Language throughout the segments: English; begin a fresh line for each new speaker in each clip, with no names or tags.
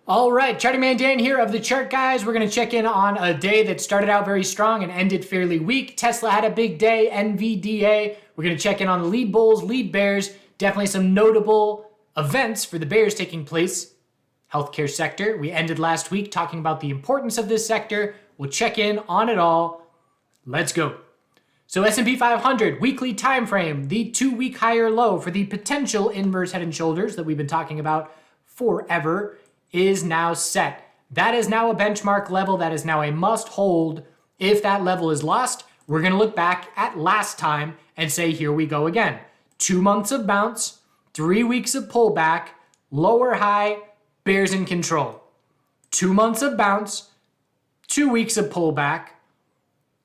All right, Charting Man Dan here of The Chart Guys. We're going to check in on a day that started out very strong and ended fairly weak. Tesla had a big day, NVDA. We're going to check in on the lead bulls, lead bears. Definitely some notable events for the bears taking place. Healthcare sector. We ended last week talking about the importance of this sector. We'll check in on it all. Let's go. So S&P 500 weekly time frame, the 2-week higher low for the potential inverse head and shoulders that we've been talking about forever is now set. That is now a benchmark level. That is now a must hold. If that level is lost, we're going to look back at last time and say, here we go again. 2 months of bounce, 3 weeks of pullback, lower high, bears in control. 2 months of bounce, 2 weeks of pullback.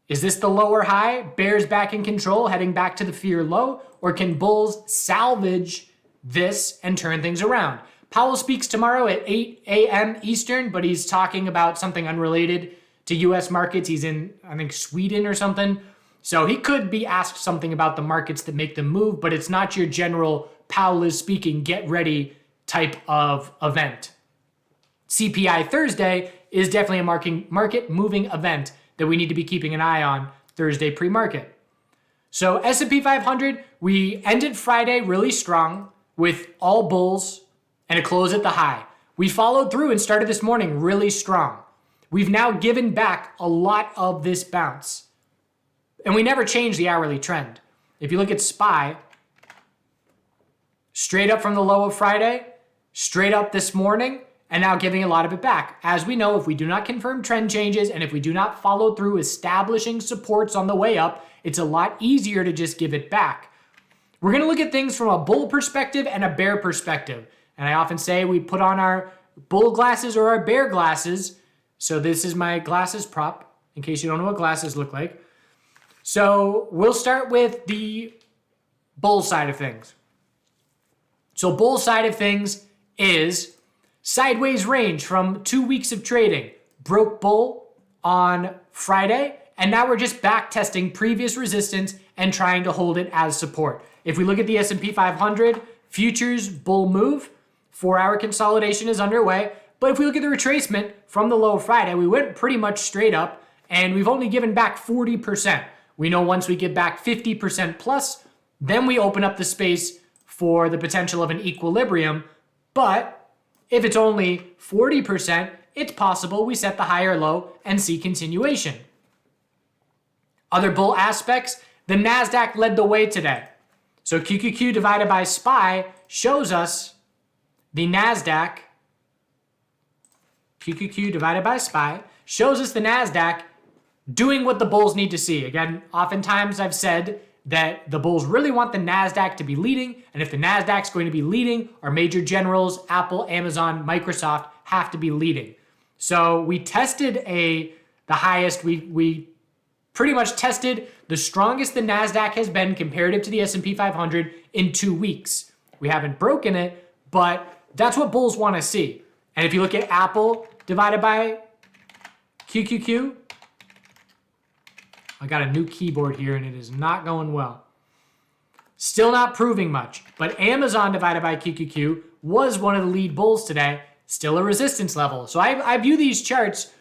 Is this the lower high? Bears back in control, heading back to the fear low? Or can bulls salvage this and turn things around? Powell speaks tomorrow at 8 a.m. Eastern, but he's talking about something unrelated to U.S. markets. He's in, I think, Sweden or something. So he could be asked something about the markets that make them move, but it's not your general Powell is speaking, get ready type of event. CPI Thursday is definitely a market moving event that we need to be keeping an eye on Thursday pre-market. So S&P 500, we ended Friday really strong with all bulls and a close at the high. We followed through and started this morning really strong. We've now given back a lot of this bounce. And we never changed the hourly trend. If you look at SPY, straight up from the low of Friday, straight up this morning, and now giving a lot of it back. As we know, if we do not confirm trend changes and if we do not follow through establishing supports on the way up, it's a lot easier to just give it back. We're going to look at things from a bull perspective and a bear perspective. And I often say we put on our bull glasses or our bear glasses. So this is my glasses prop, in case you don't know what glasses look like. So we'll start with the bull side of things. So bull side of things is sideways range from 2 weeks of trading. Broke bull on Friday, and now we're just back testing previous resistance and trying to hold it as support. If we look at the S&P 500, futures bull move, 4-hour consolidation is underway. But if we look at the retracement from the low of Friday, we went pretty much straight up, and we've only given back 40%. We know once we get back 50% plus, then we open up the space for the potential of an equilibrium. But if it's only 40%, it's possible we set the higher low and see continuation. Other bull aspects, the NASDAQ led the way today. So QQQ divided by SPY shows us the NASDAQ, QQQ divided by SPY, shows us the NASDAQ doing what the bulls need to see. Again, oftentimes I've said that the bulls really want the NASDAQ to be leading, and if the NASDAQ's going to be leading, our major generals, Apple, Amazon, Microsoft, have to be leading. So we tested the highest, we pretty much tested the strongest the NASDAQ has been comparative to the S&P 500 in 2 weeks. We haven't broken it, but that's what bulls want to see. And if you look at Apple divided by QQQ, I got a new keyboard here and it is not going well. Still not proving much, but Amazon divided by QQQ was one of the lead bulls today, still a resistance level. So I view these charts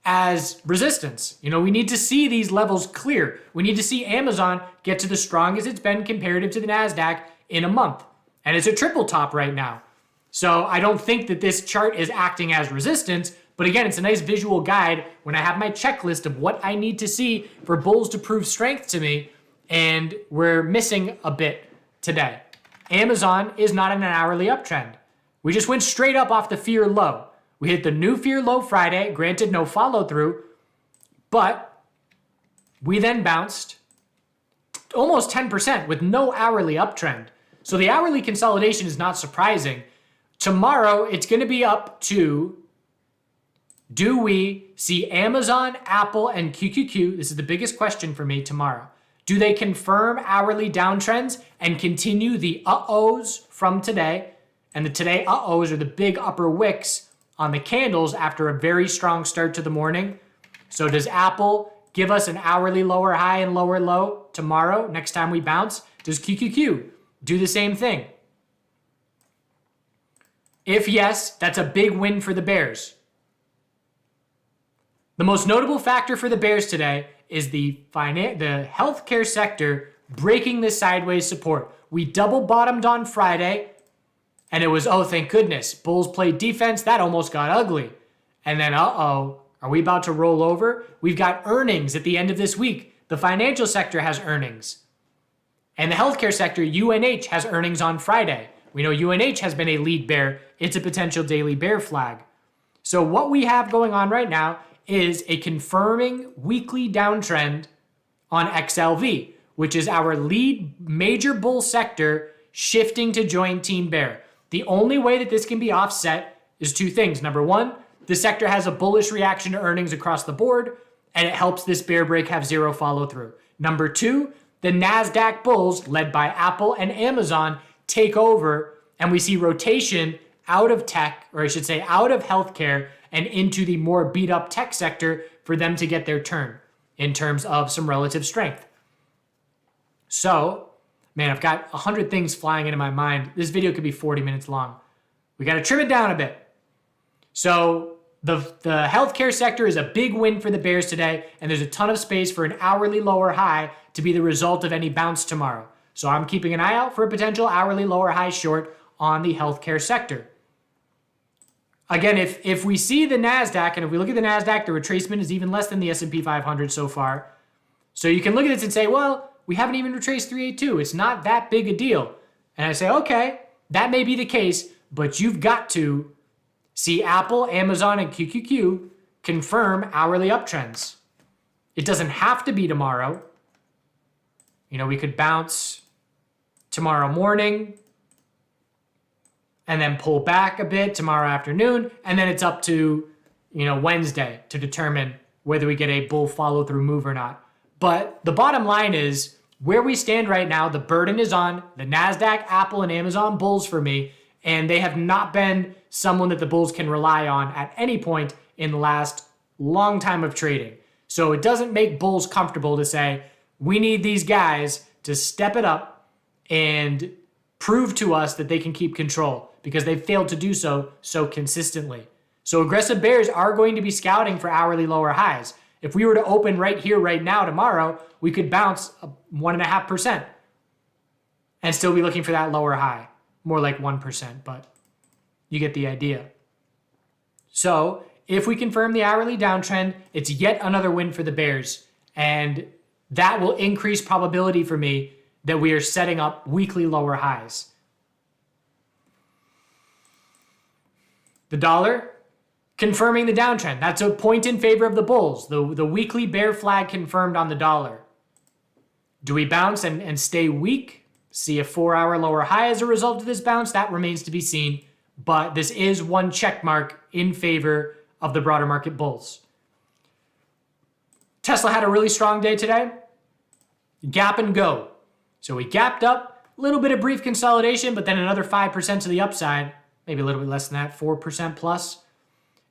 as resistance. You know, we need to see these levels clear. We need to see Amazon get to the strongest it's been comparative to the NASDAQ in a month. And it's a triple top right now. So I don't think that this chart is acting as resistance, but again, it's a nice visual guide when I have my checklist of what I need to see for bulls to prove strength to me, and we're missing a bit today. Amazon is not in an hourly uptrend. We just went straight up off the fear low. We hit the new fear low Friday, granted no follow through, but we then bounced almost 10% with no hourly uptrend. So the hourly consolidation is not surprising. Tomorrow, it's going to be up to, do we see Amazon, Apple, and QQQ? This is the biggest question for me tomorrow. Do they confirm hourly downtrends and continue the uh-ohs from today? And the today uh-ohs are the big upper wicks on the candles after a very strong start to the morning. So does Apple give us an hourly lower high and lower low tomorrow, next time we bounce? Does QQQ do the same thing? If yes, that's a big win for the bears. The most notable factor for the bears today is the healthcare sector breaking this sideways support. We double bottomed on Friday, and it was, oh, thank goodness. Bulls played defense. That almost got ugly. And then, are we about to roll over? We've got earnings at the end of this week. The financial sector has earnings. And the healthcare sector, UNH, has earnings on Friday. We know UNH has been a lead bear. It's a potential daily bear flag. So what we have going on right now is a confirming weekly downtrend on XLV, which is our lead major bull sector shifting to join Team Bear. The only way that this can be offset is two things. Number one, the sector has a bullish reaction to earnings across the board, and it helps this bear break have zero follow through. Number two, the NASDAQ bulls, led by Apple and Amazon, take over, and we see rotation out of tech, or I should say out of healthcare, and into the more beat up tech sector for them to get their turn in terms of some relative strength. So, man, I've got 100 things flying into my mind. This video could be 40 minutes long. We got to trim it down a bit. So the healthcare sector is a big win for the bears today, and there's a ton of space for an hourly lower high to be the result of any bounce tomorrow. So I'm keeping an eye out for a potential hourly lower high short on the healthcare sector. Again, if we see the NASDAQ, and if we look at the NASDAQ, the retracement is even less than the S&P 500 so far. So you can look at this and say, well, we haven't even retraced 382. It's not that big a deal. And I say, okay, that may be the case, but you've got to see Apple, Amazon, and QQQ confirm hourly uptrends. It doesn't have to be tomorrow. You know, we could bounce tomorrow morning and then pull back a bit tomorrow afternoon, and then it's up to, Wednesday to determine whether we get a bull follow-through move or not. But the bottom line is, where we stand right now, the burden is on the NASDAQ, Apple, and Amazon bulls for me, and they have not been someone that the bulls can rely on at any point in the last long time of trading. So it doesn't make bulls comfortable to say, we need these guys to step it up and prove to us that they can keep control, because they've failed to do so consistently. So aggressive bears are going to be scouting for hourly lower highs. If we were to open right here, right now, tomorrow, we could bounce 1.5% and still be looking for that lower high. More like 1%, but you get the idea. So if we confirm the hourly downtrend, it's yet another win for the bears. And that will increase probability for me that we are setting up weekly lower highs. The dollar, confirming the downtrend. That's a point in favor of the bulls. The weekly bear flag confirmed on the dollar. Do we bounce and stay weak? See a 4-hour lower high as a result of this bounce? That remains to be seen. But this is one check mark in favor of the broader market bulls. Tesla had a really strong day today. Gap and go. So we gapped up, a little bit of brief consolidation, but then another 5% to the upside. Maybe a little bit less than that, 4% plus.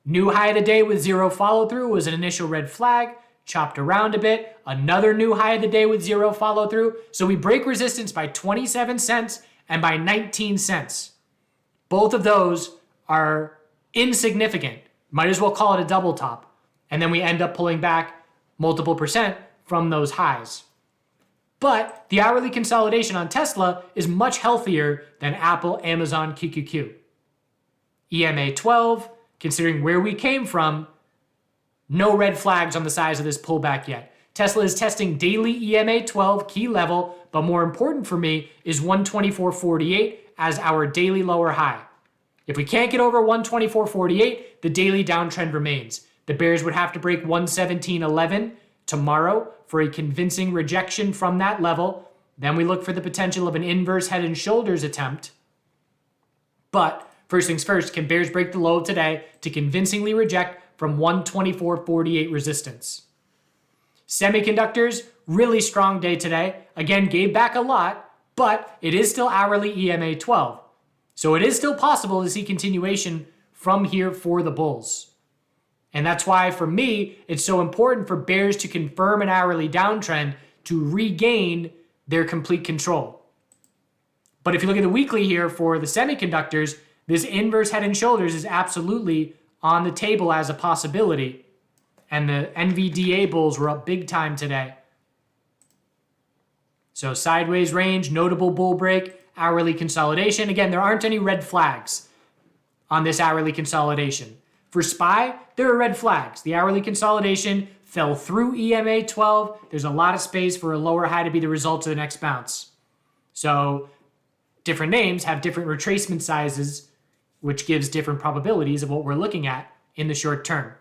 New high of the day with zero follow through was an initial red flag, chopped around a bit. Another new high of the day with zero follow through. So we break resistance by 27 cents and by 19 cents. Both of those are insignificant. Might as well call it a double top. And then we end up pulling back multiple percent from those highs. But the hourly consolidation on Tesla is much healthier than Apple, Amazon, QQQ. EMA 12, considering where we came from, no red flags on the size of this pullback yet. Tesla is testing daily EMA 12 key level, but more important for me is 124.48 as our daily lower high. If we can't get over 124.48, the daily downtrend remains. The bears would have to break 117.11 tomorrow for a convincing rejection from that level. Then we look for the potential of an inverse head and shoulders attempt. But first things first, can bears break the low of today to convincingly reject from 124.48 resistance? Semiconductors, really strong day today. Again, gave back a lot, but it is still hourly EMA 12. So it is still possible to see continuation from here for the bulls. And that's why, for me, it's so important for bears to confirm an hourly downtrend to regain their complete control. But if you look at the weekly here for the semiconductors, This inverse head and shoulders is absolutely on the table as a possibility. And the NVDA bulls were up big time today. So sideways range, notable bull break, hourly consolidation. Again, there aren't any red flags on this hourly consolidation. For SPY, there are red flags. The hourly consolidation fell through EMA 12. There's a lot of space for a lower high to be the result of the next bounce. So different names have different retracement sizes, which gives different probabilities of what we're looking at in the short term.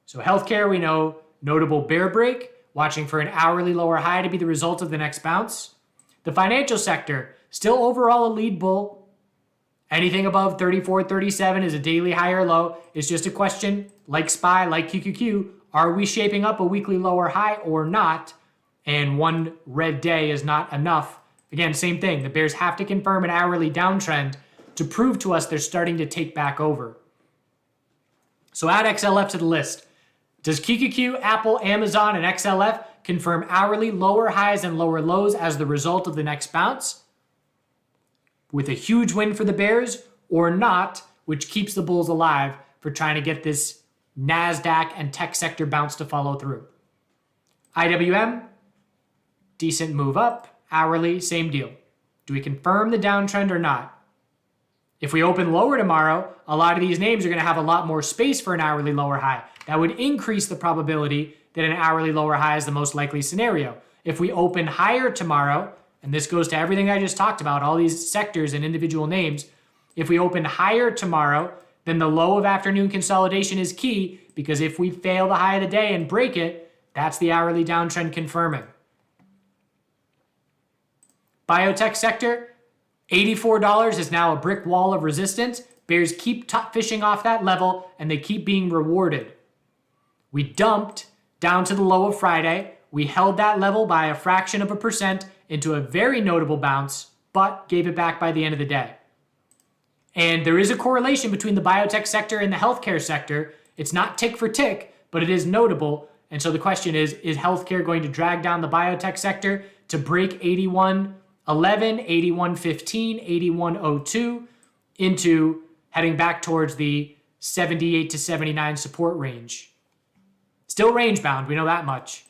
So healthcare, we know notable bear break, watching for an hourly lower high to be the result of the next bounce. The financial sector, still overall a lead bull. Anything above 34, 37 is a daily high or low. It's just a question, like SPY, like QQQ, are we shaping up a weekly lower high or not? And one red day is not enough. Again, same thing. The bears have to confirm an hourly downtrend to prove to us they're starting to take back over. So add XLF to the list. Does QQQ, Apple, Amazon, and XLF confirm hourly lower highs and lower lows as the result of the next bounce? With a huge win for the bears or not, which keeps the bulls alive for trying to get this NASDAQ and tech sector bounce to follow through. IWM, decent move up, hourly, same deal. Do we confirm the downtrend or not? If we open lower tomorrow, a lot of these names are going to have a lot more space for an hourly lower high. That would increase the probability that an hourly lower high is the most likely scenario. If we open higher tomorrow, and this goes to everything I just talked about, all these sectors and individual names, if we open higher tomorrow, then the low of afternoon consolidation is key, because if we fail the high of the day and break it, that's the hourly downtrend confirming. Biotech sector, $84 is now a brick wall of resistance. Bears keep top fishing off that level, and they keep being rewarded. We dumped down to the low of Friday. We held that level by a fraction of a percent into a very notable bounce, but gave it back by the end of the day. And there is a correlation between the biotech sector and the healthcare sector. It's not tick for tick, but it is notable. And so the question is healthcare going to drag down the biotech sector to break 81.11, 81.15, 81.02 into heading back towards the 78 to 79 support range? Still range bound, we know that much.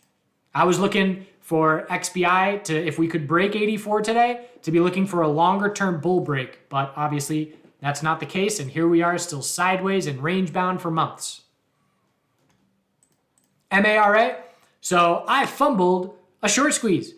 I was looking for XBI to, if we could break 84 today, to be looking for a longer term bull break, but obviously that's not the case, and here we are still sideways and range bound for months. MARA, so I fumbled a short squeeze.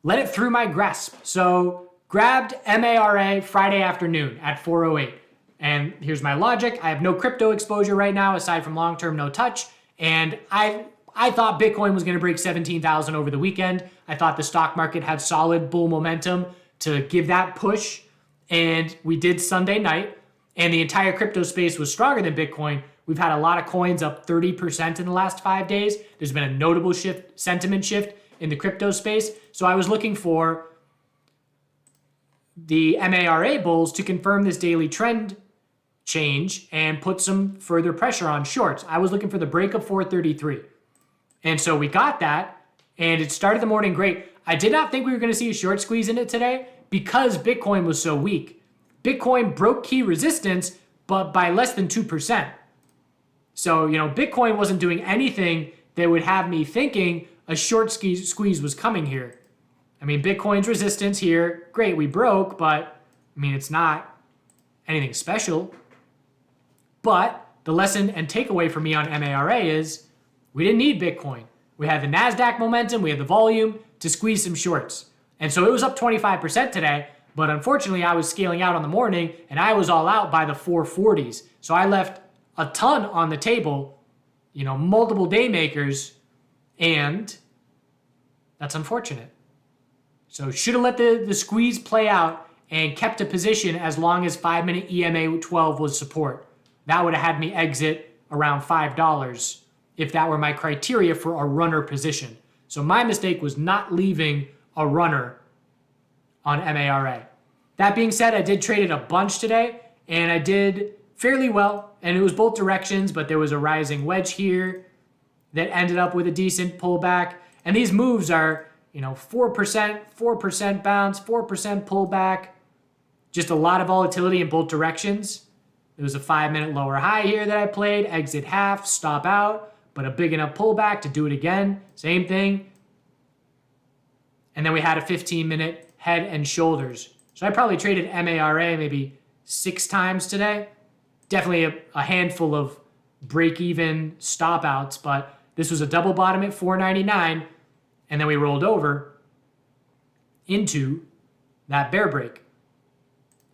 Let it through my grasp. So grabbed MARA Friday afternoon at 4:08. And here's my logic. I have no crypto exposure right now, aside from long-term no touch. And I thought Bitcoin was going to break 17,000 over the weekend. I thought the stock market had solid bull momentum to give that push. And we did Sunday night. And the entire crypto space was stronger than Bitcoin. We've had a lot of coins up 30% in the last 5 days. There's been a notable sentiment shift in the crypto space. So I was looking for the MARA bulls to confirm this daily trend change and put some further pressure on shorts. I was looking for the break of 433. And so we got that, and it started the morning great. I did not think we were going to see a short squeeze in it today because Bitcoin was so weak. Bitcoin broke key resistance, but by less than 2%. So, Bitcoin wasn't doing anything that would have me thinking a short squeeze was coming here. I mean, Bitcoin's resistance here, great, we broke, but it's not anything special. But the lesson and takeaway for me on MARA is we didn't need Bitcoin. We had the NASDAQ momentum, we had the volume to squeeze some shorts. And so it was up 25% today, but unfortunately I was scaling out on the morning and I was all out by the 440s. So I left a ton on the table, multiple day makers, and that's unfortunate. So should have let the squeeze play out and kept a position as long as 5-minute EMA 12 was support. That would have had me exit around $5 if that were my criteria for a runner position. So my mistake was not leaving a runner on MARA. That being said, I did trade it a bunch today, and I did fairly well, and it was both directions, but there was a rising wedge here that ended up with a decent pullback. And these moves are, 4% bounce, 4% pullback, Just a lot of volatility in both directions. There was a 5-minute lower high here that I played, exit half, stop out, but a big enough pullback to do it again. Same thing. And then we had a 15-minute head and shoulders. So I probably traded MARA maybe 6 times today. Definitely a handful of break-even stop outs, but this was a double bottom at 499, and then we rolled over into that bear break.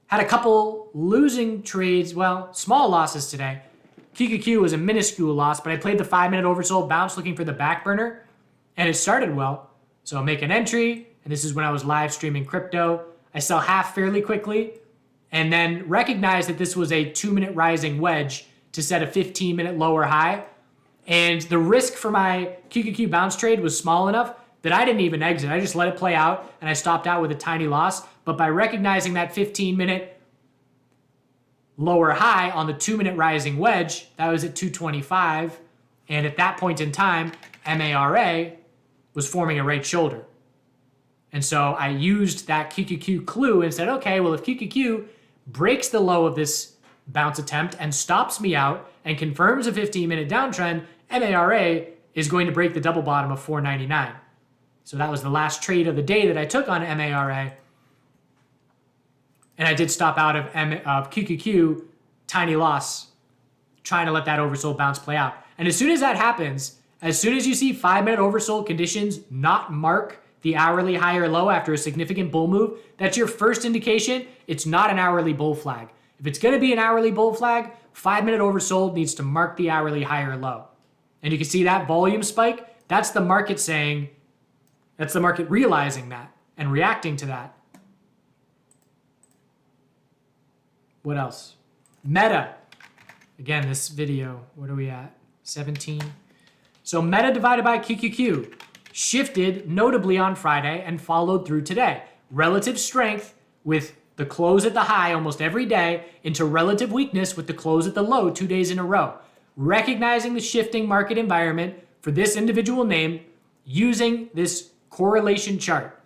Had a couple losing trades, well, small losses today. QQQ was a minuscule loss, but I played the 5-minute oversold bounce looking for the back burner, and it started well. So I'll make an entry, and this is when I was live streaming crypto. I sell half fairly quickly, and then recognize that this was a 2-minute rising wedge to set a 15-minute lower high. And the risk for my QQQ bounce trade was small enough that I didn't even exit. I just let it play out, and I stopped out with a tiny loss. But by recognizing that 15-minute lower high on the 2-minute rising wedge, that was at 225. And at that point in time, MARA was forming a right shoulder. And so I used that QQQ clue and said, okay, well, if QQQ breaks the low of this bounce attempt and stops me out and confirms a 15-minute downtrend, MARA is going to break the double bottom of 499. So that was the last trade of the day that I took on MARA. And I did stop out of QQQ, tiny loss, trying to let that oversold bounce play out. And as soon as that happens, as soon as you see 5-minute oversold conditions not mark the hourly high or low after a significant bull move, that's your first indication it's not an hourly bull flag. If it's going to be an hourly bull flag, 5-minute oversold needs to mark the hourly high or low. And you can see that volume spike. That's the market saying, that's the market realizing that and reacting to that. What else? Meta. Again, this video, what are we at? 17. So Meta divided by QQQ shifted notably on Friday and followed through today. Relative strength with the close at the high almost every day into relative weakness with the close at the low 2 days in a row. Recognizing the shifting market environment for this individual name using this correlation chart.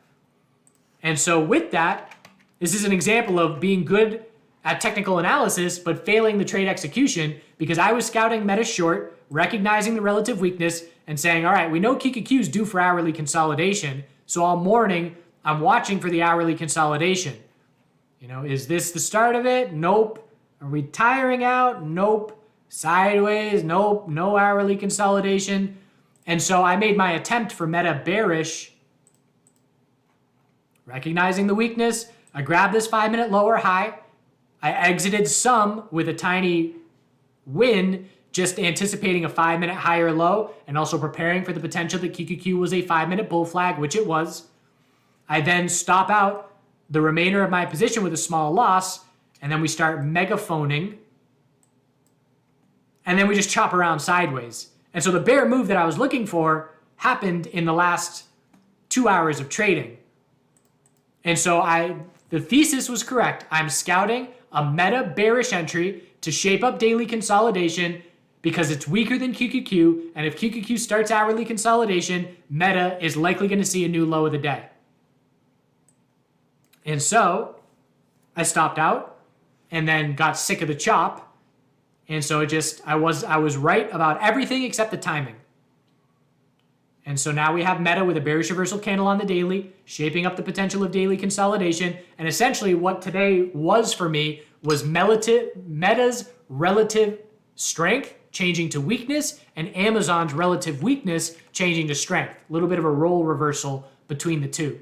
And so with that, this is an example of being good at technical analysis, but failing the trade execution because I was scouting Meta short, recognizing the relative weakness and saying, all right, we know QQQ is due for hourly consolidation. So all morning, I'm watching for the hourly consolidation. You know, is this the start of it? Nope. Are we tiring out? Nope. Sideways? Nope. No hourly consolidation. And so I made my attempt for Meta bearish. Recognizing the weakness, I grabbed this 5-minute lower high. I exited some with a tiny win, just anticipating a 5-minute higher low and also preparing for the potential that QQQ was a 5-minute bull flag, which it was. I then stop out the remainder of my position with a small loss, and then we start megaphoning, and then we just chop around sideways. And so the bear move that I was looking for happened in the last 2 hours of trading. And so the thesis was correct. I'm scouting a Meta bearish entry to shape up daily consolidation because it's weaker than QQQ, and if QQQ starts hourly consolidation, Meta is likely going to see a new low of the day. And so I stopped out and then got sick of the chop. And so I was right about everything except the timing. And so now we have Meta with a bearish reversal candle on the daily, shaping up the potential of daily consolidation. And essentially what today was for me was Meta's relative strength changing to weakness and Amazon's relative weakness changing to strength. A little bit of a role reversal between the two.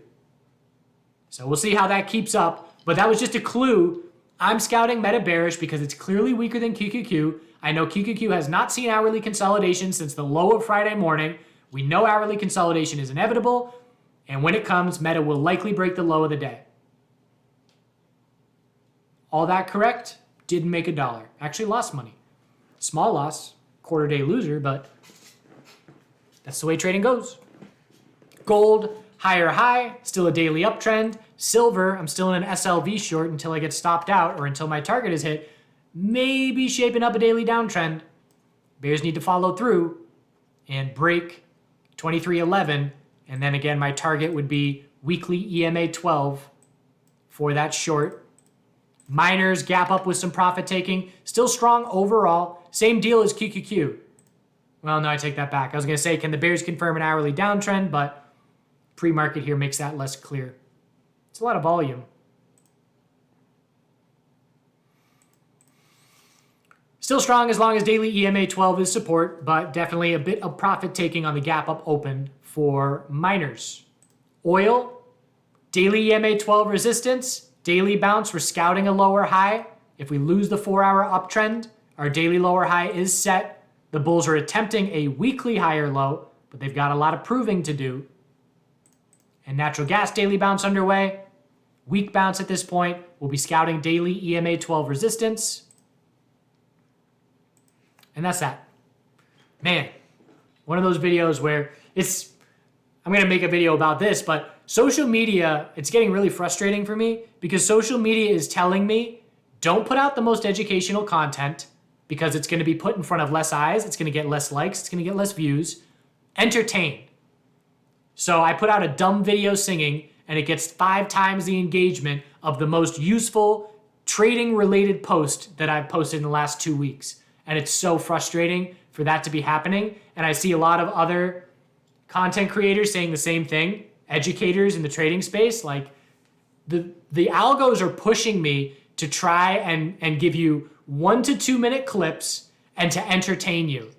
So we'll see how that keeps up. But that was just a clue. I'm scouting Meta bearish because it's clearly weaker than QQQ. I know QQQ has not seen hourly consolidation since the low of Friday morning. We know hourly consolidation is inevitable. And when it comes, Meta will likely break the low of the day. All that correct? Didn't make $1. Actually lost money. Small loss, quarter day loser, but that's the way trading goes. Gold, higher high, still a daily uptrend. Silver, I'm still in an SLV short until I get stopped out or until my target is hit. Maybe shaping up a daily downtrend. Bears need to follow through and break 2311. And then again, my target would be weekly EMA 12 for that short. Miners gap up with some profit taking. Still strong overall. Same deal as QQQ. Well, no, I take that back. I was going to say, can the bears confirm an hourly downtrend? But pre-market here makes that less clear. It's a lot of volume. Still strong as long as daily EMA 12 is support, but definitely a bit of profit taking on the gap up open for miners. Oil, daily EMA 12 resistance, daily bounce, we're scouting a lower high. If we lose the 4-hour uptrend, our daily lower high is set. The bulls are attempting a weekly higher low, but they've got a lot of proving to do. And natural gas daily bounce underway. Weak bounce at this point. We'll be scouting daily EMA 12 resistance. And that's that. Man, one of those videos where I'm going to make a video about this, but social media, it's getting really frustrating for me because social media is telling me, don't put out the most educational content because it's going to be put in front of less eyes. It's going to get less likes. It's going to get less views. Entertain. So I put out a dumb video singing and it gets 5 times the engagement of the most useful trading related post that I've posted in the last 2 weeks. And it's so frustrating for that to be happening. And I see a lot of other content creators saying the same thing, educators in the trading space. Like the algos are pushing me to try and give you 1 to 2 minute clips and to entertain you.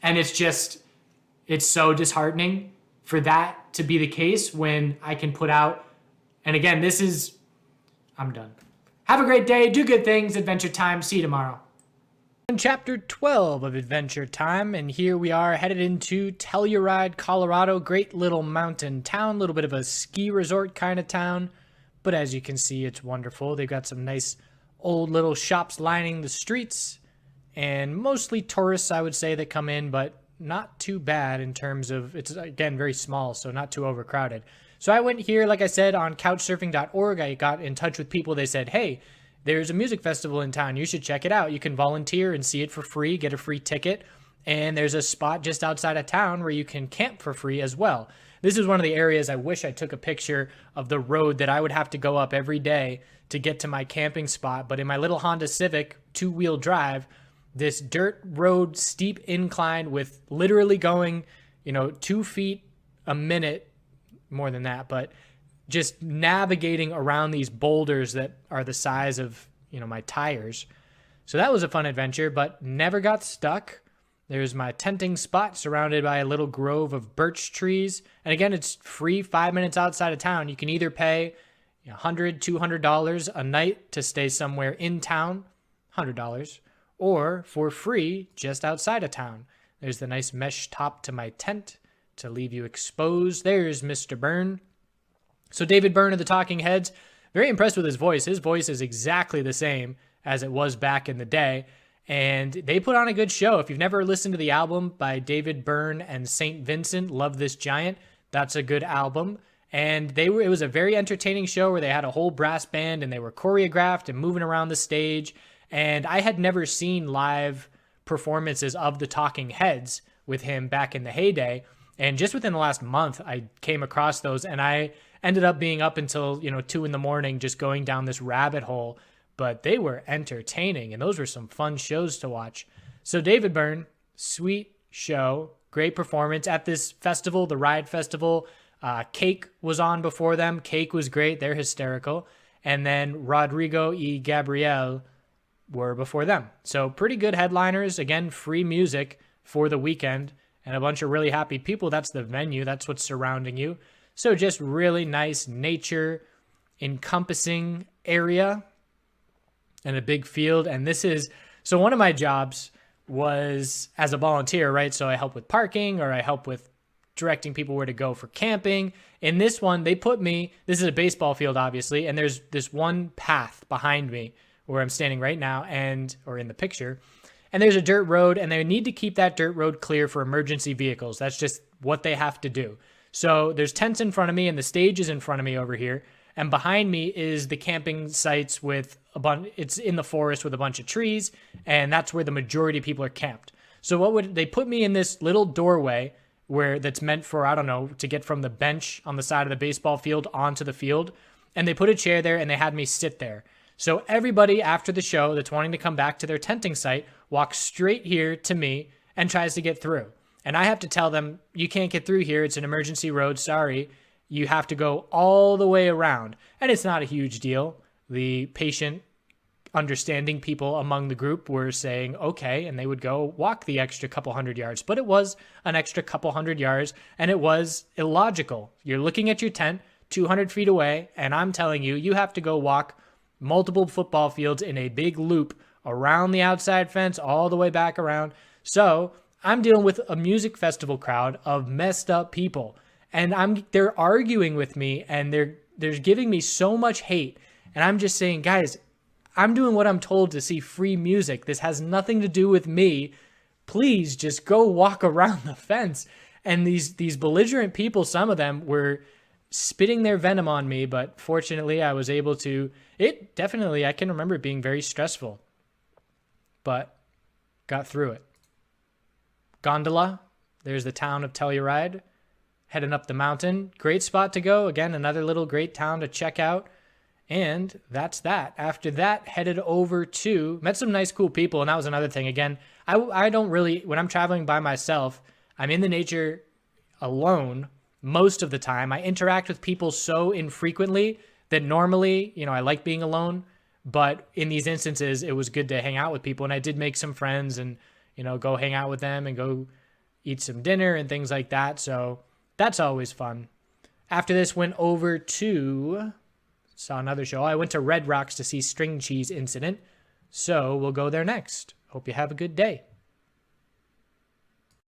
And it's so disheartening for that to be the case when I can put out, and again, I'm done. Have a great day, do good things, Adventure Time, see you tomorrow. In chapter 12 of Adventure Time, and here we are headed into Telluride, Colorado. Great little mountain town, a little bit of a ski resort kind of town, but as you can see, it's wonderful. They've got some nice old little shops lining the streets, and mostly tourists, I would say, that come in, but not too bad in terms of, it's again very small, so not too overcrowded. So I went here, like I said, on couchsurfing.org. I got in touch with people. They said, hey, there's a music festival in town. You should check it out. You can volunteer and see it for free, get a free ticket. And there's a spot just outside of town where you can camp for free as well. This is one of the areas I wish I took a picture of the road that I would have to go up every day to get to my camping spot. But in my little Honda Civic 2-wheel drive, this dirt road, steep incline with literally going, 2 feet a minute, more than that, but just navigating around these boulders that are the size of, my tires. So that was a fun adventure, but never got stuck. There's my tenting spot surrounded by a little grove of birch trees. And again, it's free 5 minutes outside of town. You can either pay $100, $200 a night to stay somewhere in town, $100, or for free just outside of town. There's the nice mesh top to my tent to leave you exposed. There's Mr. Byrne. So David Byrne of the Talking Heads, very impressed with his voice. His voice is exactly the same as it was back in the day. And they put on a good show. If you've never listened to the album by David Byrne and St. Vincent, Love This Giant, that's a good album. And it was a very entertaining show where they had a whole brass band and they were choreographed and moving around the stage. And I had never seen live performances of the Talking Heads with him back in the heyday. And just within the last month, I came across those and I ended up being up until, 2 in the morning, just going down this rabbit hole, but they were entertaining and those were some fun shows to watch. So David Byrne, sweet show, great performance at this festival, the Ride Festival. Cake was on before them. Cake was great. They're hysterical. And then Rodrigo y Gabriel were before them. So pretty good headliners. Again, free music for the weekend and a bunch of really happy people. That's the venue. That's what's surrounding you. So just really nice nature encompassing area and a big field. And so one of my jobs was as a volunteer, right? So I help with parking or I help with directing people where to go for camping. In this one, this is a baseball field, obviously, and there's this one path behind me where I'm standing right now or in the picture. And there's a dirt road and they need to keep that dirt road clear for emergency vehicles. That's just what they have to do. So there's tents in front of me and the stage is in front of me over here. And behind me is the camping sites with it's in the forest with a bunch of trees. And that's where the majority of people are camped. So they put me in this little doorway that's meant for, to get from the bench on the side of the baseball field onto the field. And they put a chair there and they had me sit there. So everybody after the show that's wanting to come back to their tenting site walks straight here to me and tries to get through. And I have to tell them, you can't get through here. It's an emergency road. Sorry. You have to go all the way around. And it's not a huge deal. The patient, understanding people among the group were saying, okay, and they would go walk the extra couple hundred yards. But it was an extra couple hundred yards, and it was illogical. You're looking at your tent 200 feet away, and I'm telling you, you have to go walk multiple football fields in a big loop around the outside fence all the way back around. So I'm dealing with a music festival crowd of messed up people, and they're arguing with me, and they're giving me so much hate. And I'm just saying, guys, I'm doing what I'm told to see free music. This has nothing to do with me. Please just go walk around the fence. And these belligerent people, some of them were spitting their venom on me, but fortunately I was able to, I can remember it being very stressful, but got through it. Gondola, there's the town of Telluride, heading up the mountain. Great spot to go. Again, another little great town to check out. And that's that. After that, headed over to, met some nice, cool people. And that was another thing. Again, I don't really, when I'm traveling by myself, I'm in the nature alone most of the time. I interact with people so infrequently that normally, I like being alone. But in these instances, it was good to hang out with people. And I did make some friends and, go hang out with them and go eat some dinner and things like that. So that's always fun. After this, went over to... saw another show. I went to Red Rocks to see String Cheese Incident, so we'll go there next. Hope you have a good day.